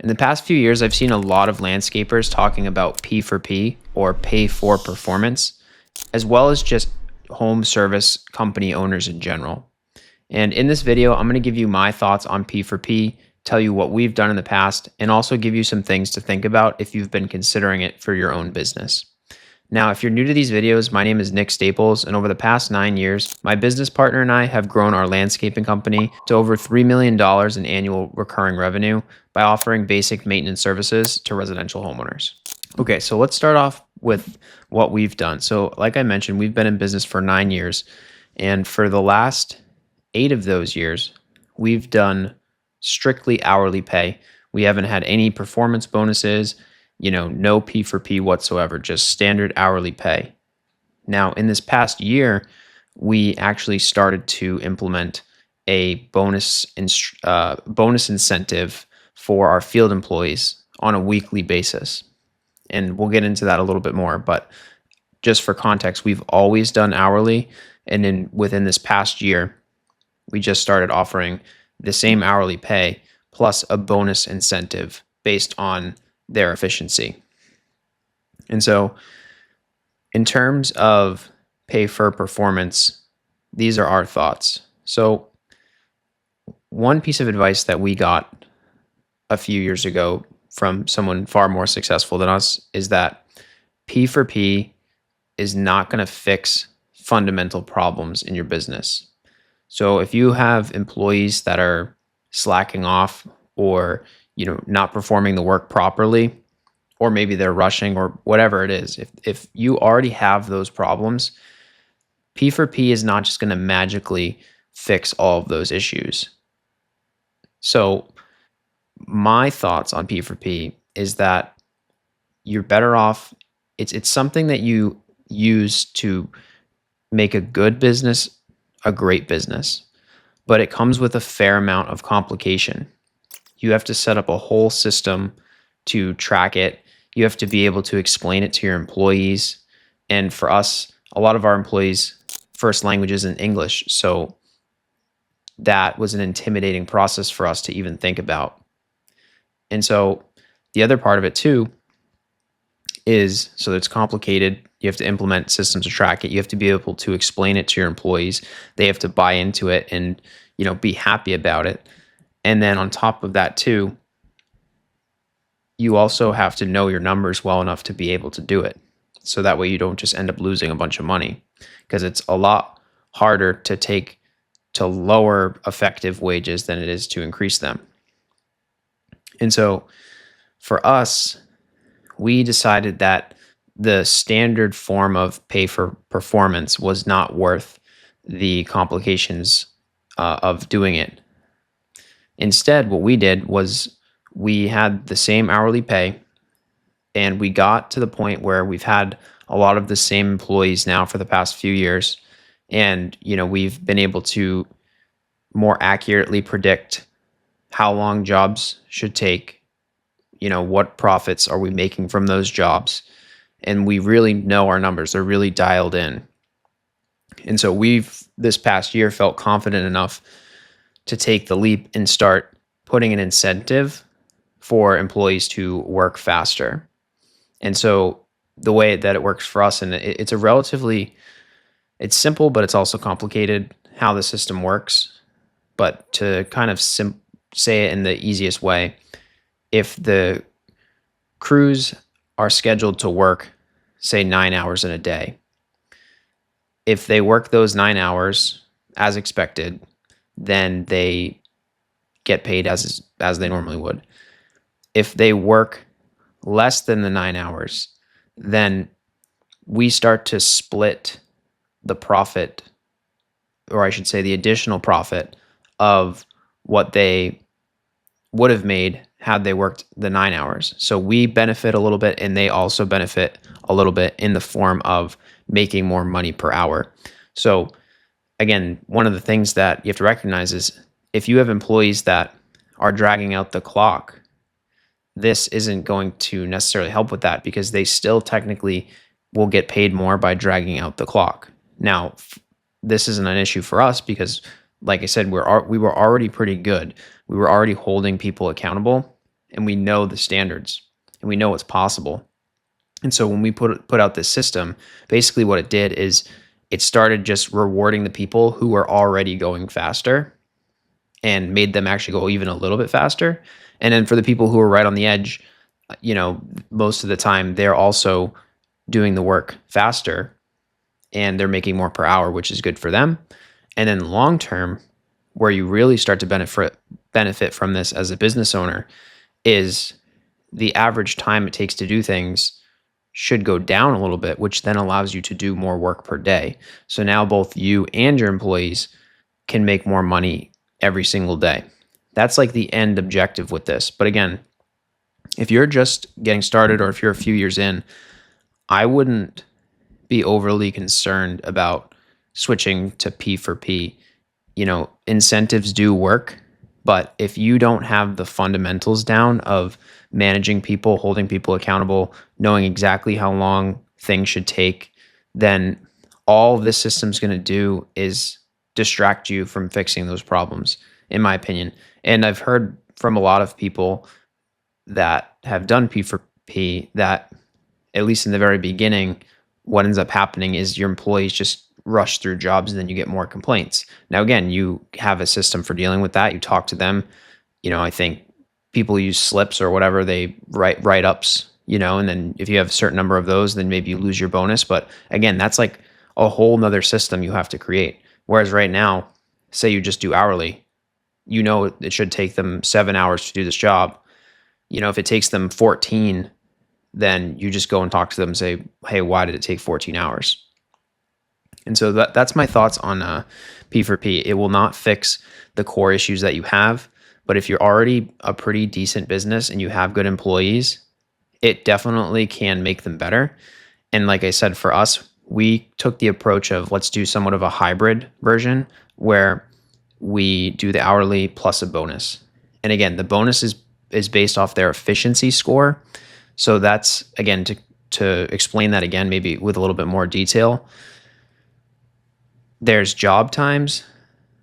In the past few years, I've seen a lot of landscapers talking about P4P or pay for performance, as well as just home service company owners in general. And in this video, I'm going to give you my thoughts on P4P, tell you what we've done in the past, and also give you some things to think about if you've been considering it for your own business. Now, if you're new to these videos, my name is Nick Staples, and over the past 9 years, my business partner and I have grown our landscaping company to over $3 million in annual recurring revenue by offering basic maintenance services to residential homeowners. Okay, so let's start off with what we've done. So like I mentioned, we've been in business for 9 years, and for the last 8 of those years, we've done strictly hourly pay. We haven't had any performance bonuses, no P4P whatsoever, just standard hourly pay. Now, in this past year, we actually started to implement a bonus incentive for our field employees on a weekly basis. And we'll get into that a little bit more, but just for context, we've always done hourly, and within this past year, we just started offering the same hourly pay plus a bonus incentive based on their efficiency. And so in terms of pay for performance, these are our thoughts. So one piece of advice that we got a few years ago from someone far more successful than us is that P4P is not going to fix fundamental problems in your business. So if you have employees that are slacking off or not performing the work properly, or maybe they're rushing or whatever it is, if you already have those problems, P4P is not just going to magically fix all of those issues. So my thoughts on P4P is that you're better off. It's something that you use to make a good business a great business, but it comes with a fair amount of complication. You have to set up a whole system to track it. You have to be able to explain it to your employees. And for us, a lot of our employees' first language isn't English, so that was an intimidating process for us to even think about. And so the other part of it too is, so it's complicated. You have to implement systems to track it. You have to be able to explain it to your employees. They have to buy into it and, be happy about it. And then on top of that too, you also have to know your numbers well enough to be able to do it. So that way you don't just end up losing a bunch of money, because it's a lot harder to lower effective wages than it is to increase them. And so for us, we decided that the standard form of pay for performance was not worth the complications of doing it. Instead, what we did was we had the same hourly pay, and we got to the point where we've had a lot of the same employees now for the past few years. And, we've been able to more accurately predict how long jobs should take, what profits are we making from those jobs. And we really know our numbers. They're really dialed in. And so we've, this past year, felt confident enough to take the leap and start putting an incentive for employees to work faster. And so the way that it works for us, and it's it's simple, but it's also complicated how the system works. But to kind of say it in the easiest way, if the crews are scheduled to work, say 9 hours in a day, if they work those 9 hours as expected, then they get paid as they normally would. If they work less than the 9 hours, then we start to split the profit, or I should say the additional profit of what they would have made had they worked the 9 hours. So we benefit a little bit, and they also benefit a little bit in the form of making more money per hour. So again, one of the things that you have to recognize is if you have employees that are dragging out the clock, this isn't going to necessarily help with that, because they still technically will get paid more by dragging out the clock. Now, this isn't an issue for us because, like I said, we were already pretty good. We were already holding people accountable. and we know the standards and we know what's possible. And so when we put out this system, basically what it did is it started just rewarding the people who were already going faster and made them actually go even a little bit faster. And then for the people who are right on the edge, most of the time they're also doing the work faster and they're making more per hour, which is good for them. And then long term, where you really start to benefit from this as a business owner is the average time it takes to do things should go down a little bit, which then allows you to do more work per day. So now both you and your employees can make more money every single day. That's like the end objective with this. But again, if you're just getting started or if you're a few years in, I wouldn't be overly concerned about switching to P4P. Incentives do work, but if you don't have the fundamentals down of managing people, holding people accountable, knowing exactly how long things should take, then all this system's going to do is distract you from fixing those problems, in my opinion. And I've heard from a lot of people that have done P4P that, at least in the very beginning, what ends up happening is your employees just rush through jobs and then you get more complaints. Now, again, you have a system for dealing with that. You talk to them. I think people use slips or whatever, they write ups, and then if you have a certain number of those, then maybe you lose your bonus. But again, that's like a whole nother system you have to create. Whereas right now, say you just do hourly, it should take them 7 hours to do this job. If it takes them 14, then you just go and talk to them and say, hey, why did it take 14 hours? And so that's my thoughts on P4P. It will not fix the core issues that you have, but if you're already a pretty decent business and you have good employees, it definitely can make them better. And like I said, for us, we took the approach of let's do somewhat of a hybrid version where we do the hourly plus a bonus. And again, the bonus is based off their efficiency score. So that's, again, to explain that again, maybe with a little bit more detail, there's job times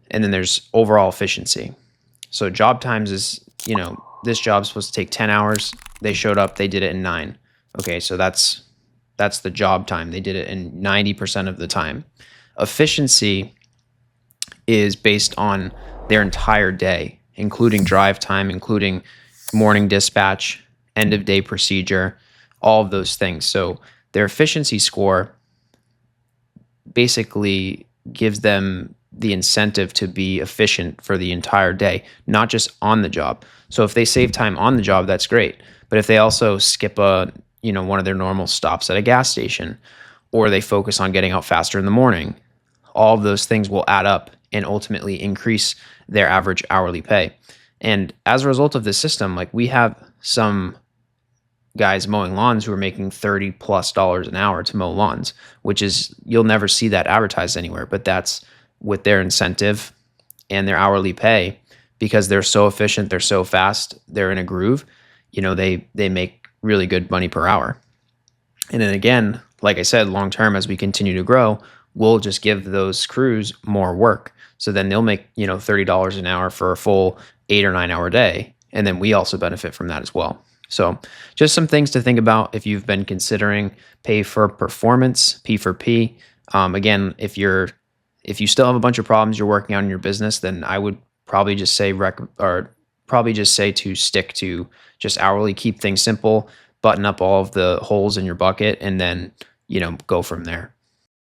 and then there's overall efficiency. So job times is, this job's supposed to take 10 hours. They showed up, they did it in 9. Okay, so that's the job time. They did it in 90% of the time. Efficiency is based on their entire day, including drive time, including morning dispatch, end of day procedure, all of those things. So their efficiency score basically gives them the incentive to be efficient for the entire day, not just on the job. So if they save time on the job, that's great. But if they also skip one of their normal stops at a gas station, or they focus on getting out faster in the morning, all of those things will add up and ultimately increase their average hourly pay. And as a result of this system, like we have some guys mowing lawns who are making $30+ an hour to mow lawns, which is, you'll never see that advertised anywhere, but that's with their incentive and their hourly pay because they're so efficient, they're so fast, they're in a groove, they make really good money per hour. And then again, like I said, long term, as we continue to grow, we'll just give those crews more work. So then they'll make, $30 an hour for a full 8 or 9 hour day. And then we also benefit from that as well. So just some things to think about if you've been considering pay for performance, P4P. Again, if you still have a bunch of problems you're working on in your business, then I would probably just say to stick to just hourly, keep things simple, button up all of the holes in your bucket, and then, go from there.